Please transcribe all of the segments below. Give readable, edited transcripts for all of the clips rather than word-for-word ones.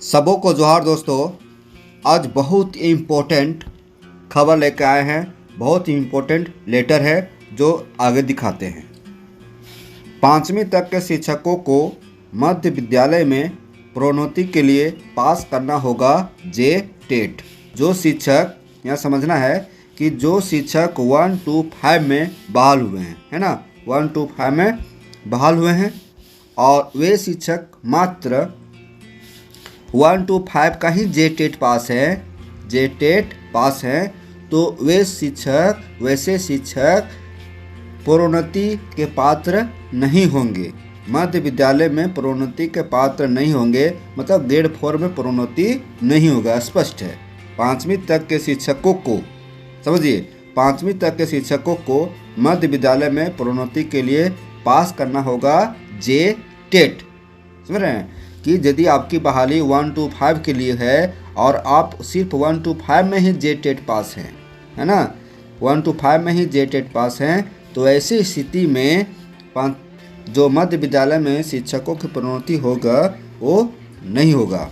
सबों को जोहार दोस्तों। आज बहुत इम्पोर्टेंट खबर लेकर आए हैं। बहुत ही इम्पोर्टेंट लेटर है जो आगे दिखाते हैं। 5वीं तक के शिक्षकों को मध्य विद्यालय में प्रोन्नति के लिए पास करना होगा जे टेट। जो शिक्षक, यहाँ समझना है कि जो शिक्षक 1 to 5 में बहाल हुए हैं, है ना, 1 to 5 में बहाल हुए हैं और वे शिक्षक मात्र 1 to 5 का ही जे टेट पास है, जे टेट पास हैं, तो वैसे शिक्षक प्रोन्नति के पात्र नहीं होंगे। मध्य विद्यालय में प्रोन्नति के पात्र नहीं होंगे, मतलब ग्रेड 4 में प्रोन्नति नहीं होगा। स्पष्ट है। 5वीं तक के शिक्षकों को समझिए, 5वीं तक के शिक्षकों को मध्य विद्यालय में प्रोन्नति के लिए पास करना होगा जे टेट। समझ रहे हैं कि यदि आपकी बहाली 1 to 5 के लिए है और आप सिर्फ 1 to 5 में ही जे टेट पास हैं, है ना, 1 to 5 में ही जे टेट पास हैं, तो ऐसी स्थिति में जो मध्य विद्यालय में शिक्षकों की प्रोन्नति होगा वो नहीं होगा।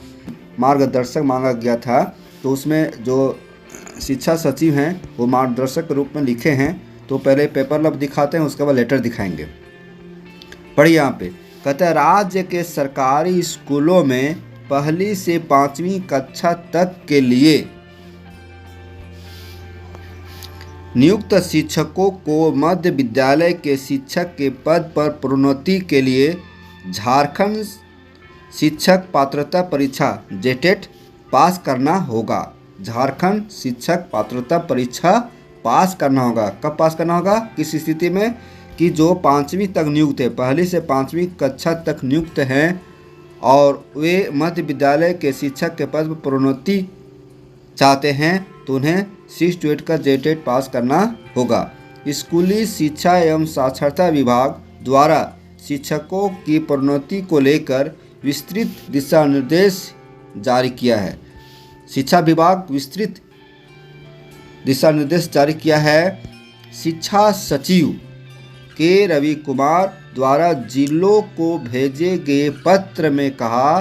मार्गदर्शक मांगा गया था, तो उसमें जो शिक्षा सचिव हैं वो मार्गदर्शक के रूप में लिखे हैं। तो पहले पेपर लब दिखाते हैं, उसके बाद लेटर दिखाएंगे। पढ़िए यहाँ पे कहते हैं, राज्य के सरकारी स्कूलों में 1ली से 5वीं कक्षा तक के लिए नियुक्त शिक्षकों को मध्य विद्यालय के शिक्षक के पद पर प्रोन्नति के लिए झारखंड शिक्षक पात्रता परीक्षा जेटेट पास करना होगा। झारखंड शिक्षक पात्रता परीक्षा पास करना होगा। कब पास करना होगा? किस स्थिति में? कि जो 5वीं तक नियुक्त है, 1ली से 5वीं कक्षा तक नियुक्त हैं और वे मध्य विद्यालय के शिक्षक के पद पर प्रोन्नति चाहते हैं, तो उन्हें 6 to 8 का जेटेट पास करना होगा। स्कूली शिक्षा एवं साक्षरता विभाग द्वारा शिक्षकों की प्रोन्नति को लेकर विस्तृत दिशा निर्देश जारी किया है। शिक्षा विभाग विस्तृत दिशा निर्देश जारी किया है। शिक्षा सचिव के रवि कुमार द्वारा जिलों को भेजे गए पत्र में कहा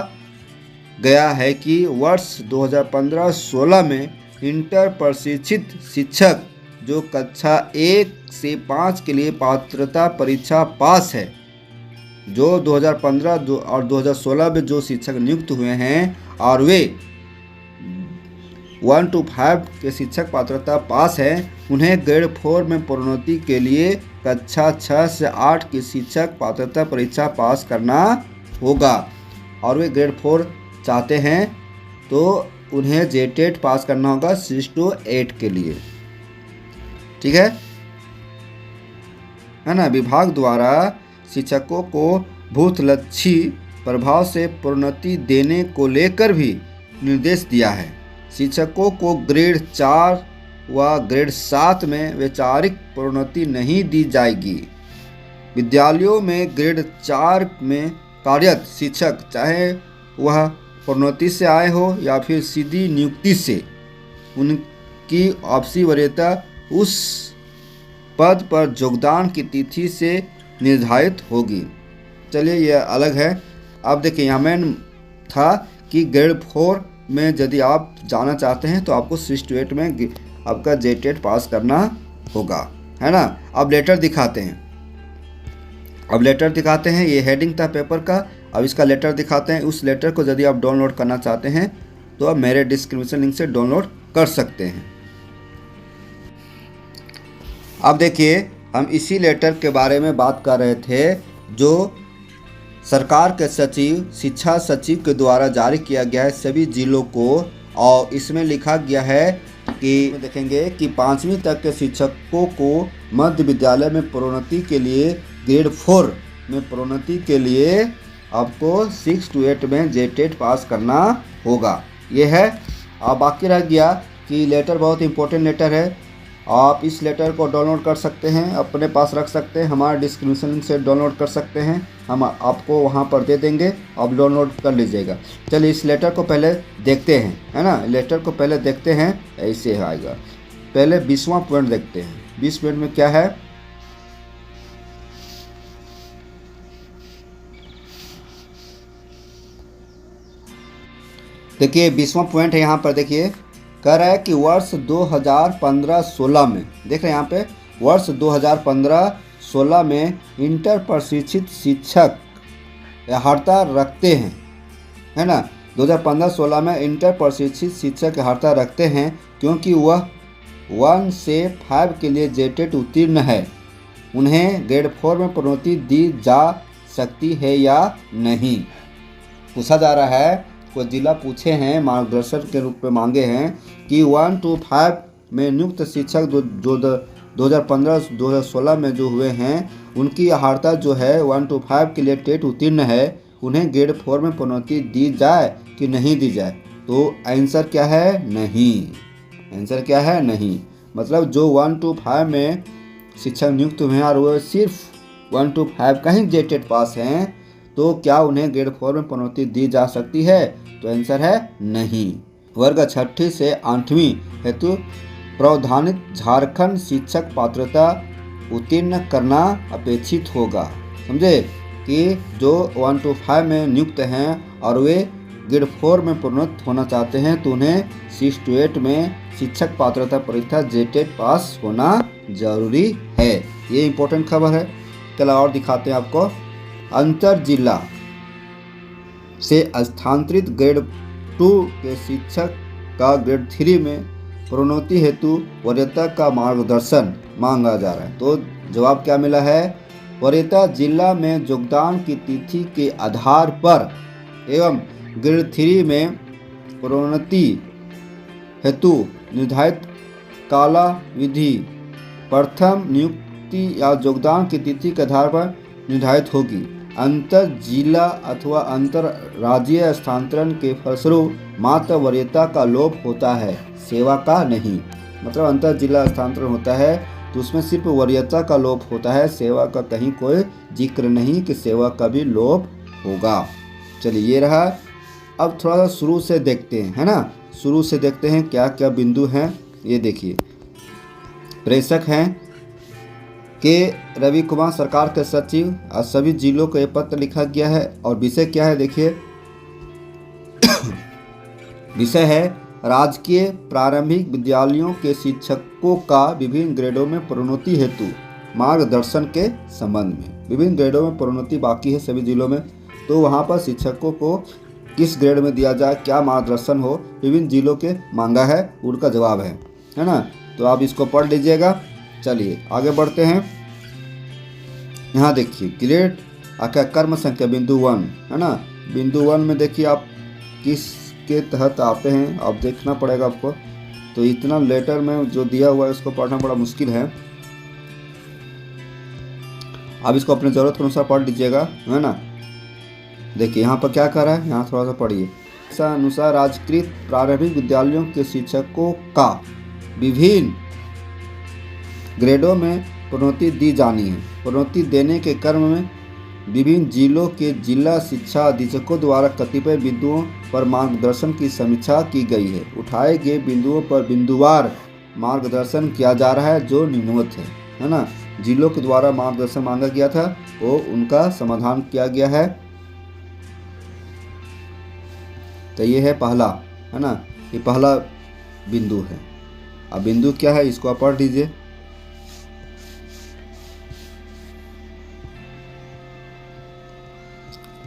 गया है कि वर्ष 2015-16 में इंटर प्रशिक्षित शिक्षक जो कक्षा 1 से 5 के लिए पात्रता परीक्षा पास है, जो 2015 और 2016 में जो शिक्षक नियुक्त हुए हैं और वे 1 to 5 के शिक्षक पात्रता पास हैं, उन्हें ग्रेड 4 में प्रोन्नति के लिए कक्षा 6 से 8 की शिक्षक पात्रता परीक्षा पास करना होगा। और वे ग्रेड 4 चाहते हैं तो उन्हें जेटेट पास करना होगा 6 to 8 के लिए। ठीक है ना। विभाग द्वारा शिक्षकों को भूतलक्षी प्रभाव से प्रोन्नति देने को लेकर भी निर्देश दिया है। शिक्षकों को ग्रेड 4 व ग्रेड 7 में वैचारिक प्रोन्नति नहीं दी जाएगी। विद्यालयों में ग्रेड 4 में कार्यरत शिक्षक, चाहे वह प्रोन्नति से आए हो या फिर सीधी नियुक्ति से, उनकी आपसी वरीयता उस पद पर योगदान की तिथि से निर्धारित होगी। चलिए, यह अलग है। अब देखिए, यहाँ में था कि ग्रेड 4 में यदि आप जाना चाहते हैं तो आपको 6 to 8 में आपका जेटेट पास करना होगा, है ना। अब लेटर दिखाते हैं। ये हेडिंग था पेपर का। अब इसका लेटर दिखाते हैं। उस लेटर को यदि आप डाउनलोड करना चाहते हैं तो आप मेरे डिस्क्रिप्शन लिंक से डाउनलोड कर सकते हैं। अब देखिए, हम इसी लेटर के बारे में बात कर रहे थे जो सरकार के सचिव, शिक्षा सचिव के द्वारा जारी किया गया है सभी जिलों को। और इसमें लिखा गया है कि देखेंगे कि 5वीं तक के शिक्षकों को मध्य विद्यालय में प्रोन्नति के लिए ग्रेड 4 में प्रोन्नति के लिए आपको 6 to 8 में जेटेट पास करना होगा। ये है। अब बाकी रह गया कि लेटर बहुत इंपॉर्टेंट लेटर है। आप इस लेटर को डाउनलोड कर सकते हैं, अपने पास रख सकते हैं, हमारे डिस्क्रिप्शन लिंक से डाउनलोड कर सकते हैं, हम आपको वहां पर दे देंगे, आप डाउनलोड कर लीजिएगा। चलिए, इस लेटर को पहले देखते हैं, है ना। लेटर को पहले देखते हैं, ऐसे आएगा। पहले 20वां पॉइंट देखते हैं। 20 पॉइंट में क्या है? देखिए 20वां पॉइंट है यहाँ पर, देखिए कह रहा है कि वर्ष 2015-16 में, देख रहे हैं यहाँ पे, वर्ष 2015-16 में इंटर प्रशिक्षित शिक्षक हड़ताल रखते हैं, है ना। 2015-16 में इंटर प्रशिक्षित शिक्षक हड़ताल रखते हैं क्योंकि वह 1 से 5 के लिए जेटेट उत्तीर्ण है। उन्हें ग्रेड 4 में प्रोन्नति दी जा सकती है या नहीं। पूछा जा रहा है, कोई जिला पूछे हैं, मार्गदर्शन के रूप में मांगे हैं कि 1 to 5 में नियुक्त शिक्षक जो 2015-2016 में जो हुए हैं, उनकी हड़ताल जो है 1 to 5 के लिए टेट उत्तीर्ण है, उन्हें ग्रेड 4 में प्रोन्नति दी जाए कि नहीं दी जाए। तो आंसर क्या है? नहीं। आंसर क्या है? नहीं। मतलब जो 1 to 5 में शिक्षक नियुक्त हुए हैं और वो सिर्फ 1 to 5 का ही जेटेट पास हैं, तो क्या उन्हें ग्रेड 4 में प्रोन्नति दी जा सकती है? तो आंसर है नहीं। वर्ग 6 से 8वीं हेतु प्रावधानित झारखंड शिक्षक पात्रता उत्तीर्ण करना अपेक्षित होगा। समझे कि जो 1 to 5 में नियुक्त हैं और वे ग्रेड 4 में प्रोन्नत होना चाहते हैं, तो उन्हें 6 to 8 में शिक्षक पात्रता परीक्षा जेटेट पास होना जरूरी है। ये इंपॉर्टेंट खबर है। चलो और दिखाते हैं आपको। अंतर जिला से स्थानांतरित ग्रेड 2 के शिक्षक का ग्रेड 3 में प्रोन्नति हेतु वरीयता का मार्गदर्शन मांगा जा रहा है। तो जवाब क्या मिला है? वरीयता जिला में योगदान की तिथि के आधार पर एवं ग्रेड 3 में प्रोन्नति हेतु निर्धारित कालाविधि प्रथम नियुक्ति या योगदान की तिथि के आधार पर निर्धारित होगी। अंतर जिला अथवा अंतर राज्यीय स्थानांतरण के फलस्वरूप मात्र वरीयता का लोप होता है, सेवा का नहीं। मतलब अंतर जिला स्थानांतरण होता है तो उसमें सिर्फ वरीयता का लोप होता है, सेवा का कहीं कोई जिक्र नहीं कि सेवा का भी लोप होगा। चलिए ये रहा। अब थोड़ा सा शुरू से देखते हैं, है ना। शुरू से देखते हैं क्या क्या बिंदु हैं। ये देखिए, प्रेषक हैं के रवि कुमार सरकार के सचिव, और सभी जिलों को ये पत्र लिखा गया है। और विषय क्या है? देखिए विषय है राजकीय प्रारंभिक विद्यालयों के शिक्षकों का विभिन्न ग्रेडों में प्रोन्नति हेतु मार्गदर्शन के संबंध में। विभिन्न ग्रेडों में प्रोन्नति बाकी है सभी जिलों में, तो वहाँ पर शिक्षकों को किस ग्रेड में दिया जाए, क्या मार्गदर्शन हो, विभिन्न जिलों के मांगा है, उनका जवाब है ना। तो आप इसको पढ़ लीजिएगा। चलिए आगे बढ़ते हैं। यहाँ देखिए ग्रेड आका कर्म संख्या बिंदु 1, है ना। बिंदु 1 में देखिए आप किस के तहत आते हैं, आप देखना पड़ेगा आपको। तो इतना लेटर में जो दिया हुआ है उसको पढ़ना बड़ा मुश्किल है। आप इसको अपने ज़रूरत के अनुसार पढ़ लीजिएगा, है ना। देखिए यहाँ पर क्या कर रहा है, यहाँ थोड़ा सा पढ़िए। अनुसार राजकृत प्रारंभिक विद्यालयों के शिक्षकों का विभिन्न ग्रेडों में प्रोन्नति दी जानी है। प्रोन्नति देने के क्रम में विभिन्न जिलों के जिला शिक्षा अधीक्षकों द्वारा कतिपय बिंदुओं पर मार्गदर्शन की समीक्षा की गई है। उठाए गए बिंदुओं पर बिंदुवार मार्गदर्शन किया जा रहा है जो निम्नवत है ना। जिलों के द्वारा मार्गदर्शन मांगा गया था, वो उनका समाधान किया गया है। तो ये है पहला, है ना, ये पहला बिंदु है। अब बिंदु क्या है इसको आप पढ़ लीजिए।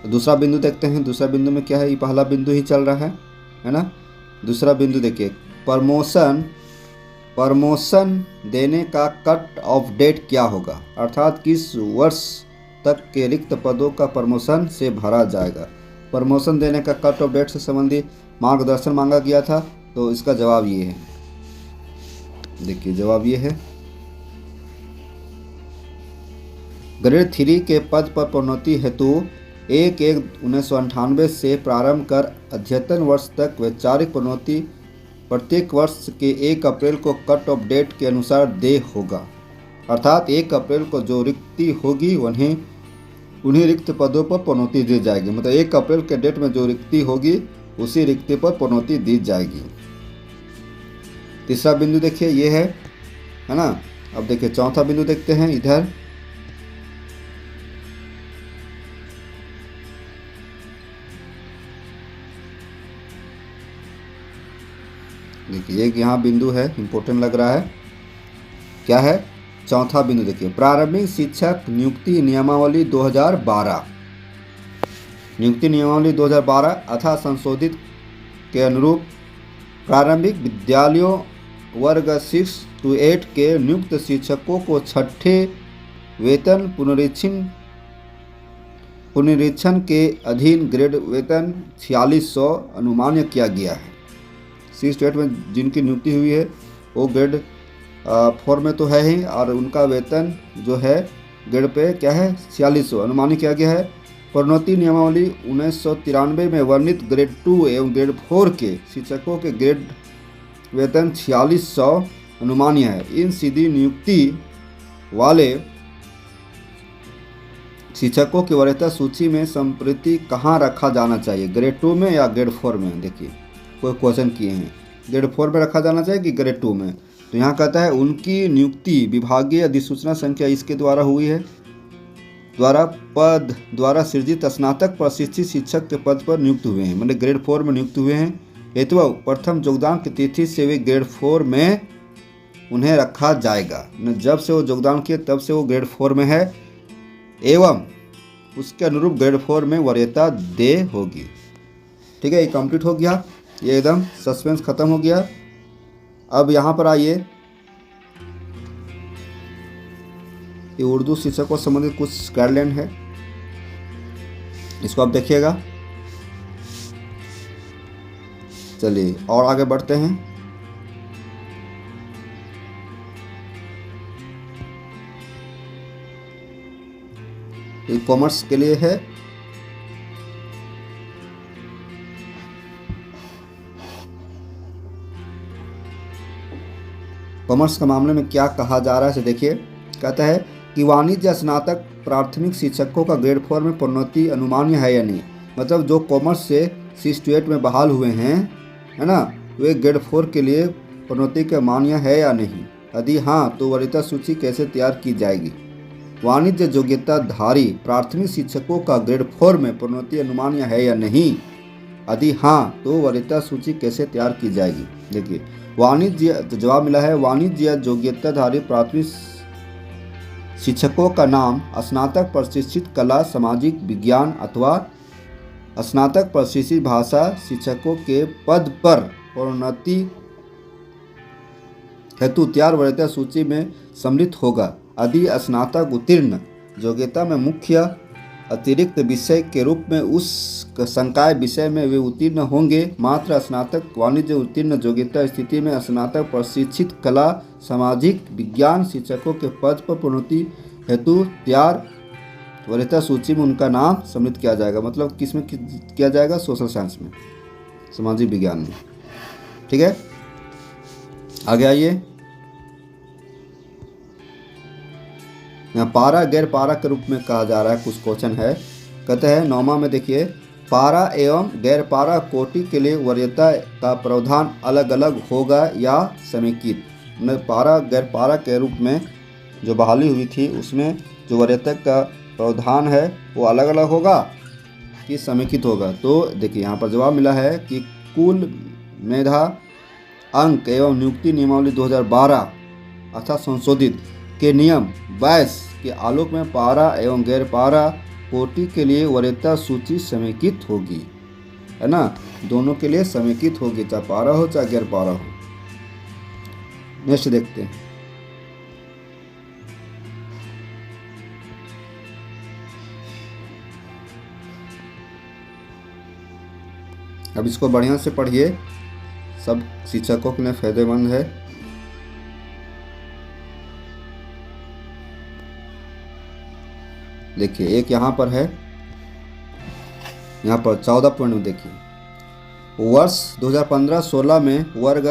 दूसरा बिंदु देखते हैं। दूसरा बिंदु में क्या है, ये पहला बिंदु ही चल रहा है ना। दूसरा बिंदु देखिए, प्रमोशन देने का कट ऑफ डेट क्या होगा, अर्थात किस वर्ष तक के रिक्त पदों का प्रमोशन से भरा जाएगा। प्रमोशन देने का कट ऑफ डेट से संबंधित मार्गदर्शन मांगा गया था, तो इसका जवाब ये है। देखिए जवाब ये है, ग्रेड 3 के पद पर प्रोन्नति हेतु 1/1/1998 से प्रारंभ कर अध्ययन वर्ष तक वैचारिक प्रोन्नति प्रत्येक वर्ष के 1 अप्रैल को कट ऑफ डेट के अनुसार देय होगा। अर्थात 1 अप्रैल को जो रिक्ति होगी उन्हीं रिक्त पदों पर प्रोन्नति दी जाएगी। मतलब 1 अप्रैल के डेट में जो रिक्ति होगी उसी रिक्ति पर प्रोन्नति दी जाएगी। तीसरा बिंदु देखिए ये है ना। अब देखिए चौथा बिंदु देखते हैं इधर। देखिए एक यहाँ बिंदु है, इम्पोर्टेंट लग रहा है, क्या है? चौथा बिंदु देखिए, प्रारंभिक शिक्षक नियुक्ति नियमावली 2012, नियुक्ति नियमावली 2012 अथा संशोधित के अनुरूप प्रारंभिक विद्यालयों वर्ग 6 to 8 के नियुक्त शिक्षकों को छठे वेतन पुनरीक्षण के अधीन ग्रेड वेतन 4600 अनुमान्य किया गया है। 6 to 8 में जिनकी नियुक्ति हुई है वो ग्रेड 4 में तो है ही, और उनका वेतन जो है ग्रेड पे क्या है 4600 अनुमान्य किया गया है। प्रोन्नति नियमावली 1993 में वर्णित ग्रेड 2 एवं ग्रेड 4 के शिक्षकों के ग्रेड वेतन 4600 अनुमान्य है। इन सीधी नियुक्ति वाले शिक्षकों की वरीयता सूची में संप्रति कहाँ रखा जाना चाहिए, ग्रेड 2 में या ग्रेड 4 में? देखिए कोई क्वेश्चन किए हैं, ग्रेड 4 में रखा जाना चाहिए कि ग्रेड 2 में? तो यहाँ कहता है उनकी नियुक्ति विभागीय अधिसूचना संख्या इसके द्वारा हुई है, पद द्वारा सृजित स्नातक प्रशिक्षित शिक्षक के पद पर नियुक्त हुए हैं, मतलब ग्रेड 4 में नियुक्त हुए हैं। हेतु प्रथम योगदान की तिथि से वे ग्रेड 4 में उन्हें रखा जाएगा, जब से वो योगदान किए तब से वो ग्रेड 4 में है, एवं उसके अनुरूप ग्रेड 4 में वरीयता दे होगी। ठीक है, ये कंप्लीट हो गया, ये एकदम सस्पेंस खत्म हो गया। अब यहाँ पर आइए, ये उर्दू शिक्षकों से संबंधित कुछ गाइडलाइन है, इसको आप देखिएगा। चलिए और आगे बढ़ते हैं। ये कॉमर्स के लिए है। कॉमर्स के मामले में क्या कहा जा रहा है, देखिए कहता है कि वाणिज्य स्नातक प्राथमिक शिक्षकों का ग्रेड 4 में प्रोन्नति अनुमान्य है या नहीं। मतलब जो कॉमर्स से 6 to 8 में बहाल हुए हैं, है ना, वे ग्रेड 4 के लिए प्रोन्नति के मान्य है या नहीं? यदि हाँ तो वरीयता सूची कैसे तैयार की जाएगी? वाणिज्य योग्यताधारी प्राथमिक शिक्षकों का ग्रेड 4 में प्रोन्नति अनुमान्य है या नहीं? यदि हाँ तो वरीयता सूची कैसे तैयार की जाएगी? देखिए वाणिज्य, जवाब मिला है वाणिज्य योग्यताधारी प्राथमिक शिक्षकों का नाम स्नातक प्रशिक्षित कला सामाजिक विज्ञान अथवा स्नातक प्रशिक्षित भाषा शिक्षकों के पद पर प्रोन्नति हेतु तैयार वरीयता सूची में सम्मिलित होगा यदि स्नातक उत्तीर्ण योग्यता में मुख्य अतिरिक्त विषय के रूप में उस संकाय विषय में वे उत्तीर्ण होंगे। मात्र स्नातक वाणिज्य उत्तीर्ण योग्यता स्थिति में स्नातक प्रशिक्षित कला सामाजिक विज्ञान शिक्षकों के पद पर प्रोन्नति हेतु तैयार वरीयता सूची में उनका नाम सम्मिलित किया जाएगा। मतलब किस में किया जाएगा? सोशल साइंस में, सामाजिक विज्ञान में। ठीक है, आगे आइए। यहाँ पारा गैर पारा के रूप में कहा जा रहा है, कुछ क्वेश्चन है। कहते हैं 9वां में देखिए, पारा एवं गैर पारा कोटि के लिए वरीयता का प्रावधान अलग अलग होगा या समेकित? पारा गैर पारा के रूप में जो बहाली हुई थी उसमें जो वरीयता का प्रावधान है वो अलग अलग होगा कि समेकित होगा? तो देखिए यहाँ पर जवाब मिला है कि कुल मेधा अंक एवं नियुक्ति नियमावली 2012 अथा संशोधित के नियम 22 के आलोक में पारा एवं गैर पारा कोटि के लिए वरीयता सूची समेकित होगी, है ना, दोनों के लिए समेकित होगी, चाहे पारा हो चाहे गैर पारा हो। नेक्स्ट देखते हैं। अब इसको बढ़िया से पढ़िए, सब शिक्षकों के लिए फायदेमंद है। देखिए एक यहाँ पर है, यहाँ पर 14 पॉइंट में देखिए, वर्ष 2015-16 में वर्ग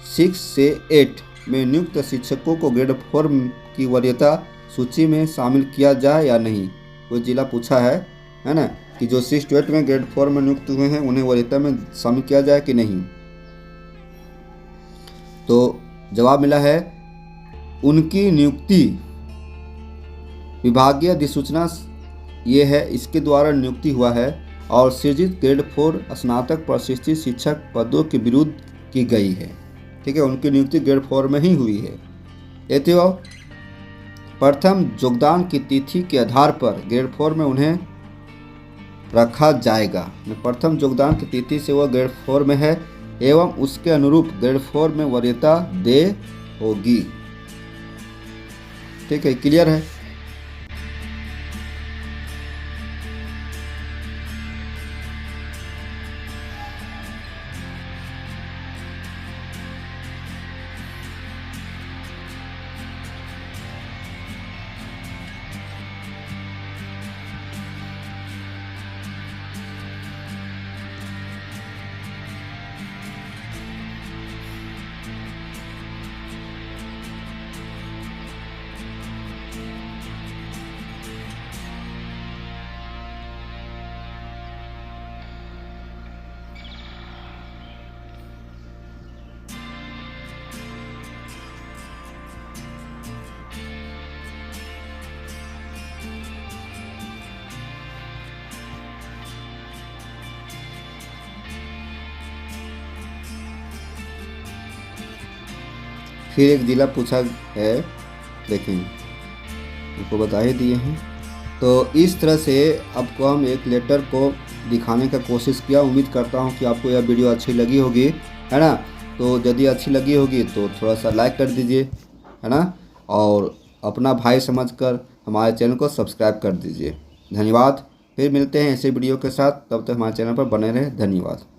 6 से 8 में नियुक्त शिक्षकों को ग्रेड 4 की वरीयता सूची में शामिल किया जाए या नहीं? कोई जिला पूछा है ना, कि जो 6 to 8 में ग्रेड 4 में नियुक्त हुए हैं उन्हें वरीयता में शामिल किया जाए कि नहीं? तो जवाब मिला है उनकी नियुक्ति विभागीय अधिसूचना ये है, इसके द्वारा नियुक्ति हुआ है और सृजित ग्रेड 4 स्नातक प्रशिक्षित शिक्षक पदों के विरुद्ध की गई है। ठीक है, उनकी नियुक्ति ग्रेड 4 में ही हुई है। ये थी वो प्रथम योगदान की तिथि के आधार पर ग्रेड 4 में उन्हें रखा जाएगा। प्रथम योगदान की तिथि से वह ग्रेड 4 में है एवं उसके अनुरूप ग्रेड 4 में वरीयता दे होगी। ठीक है, क्लियर है। फिर एक जिला पूछा है, देखिए उसको बता ही दिए हैं। तो इस तरह से आपको हम एक लेटर को दिखाने का कोशिश किया। उम्मीद करता हूँ कि आपको यह वीडियो अच्छी लगी होगी, है ना। तो यदि अच्छी लगी होगी तो थोड़ा सा लाइक कर दीजिए, है ना, और अपना भाई समझकर हमारे चैनल को सब्सक्राइब कर दीजिए। धन्यवाद। फिर मिलते हैं ऐसे वीडियो के साथ, तब तक हमारे चैनल पर बने रहें। धन्यवाद।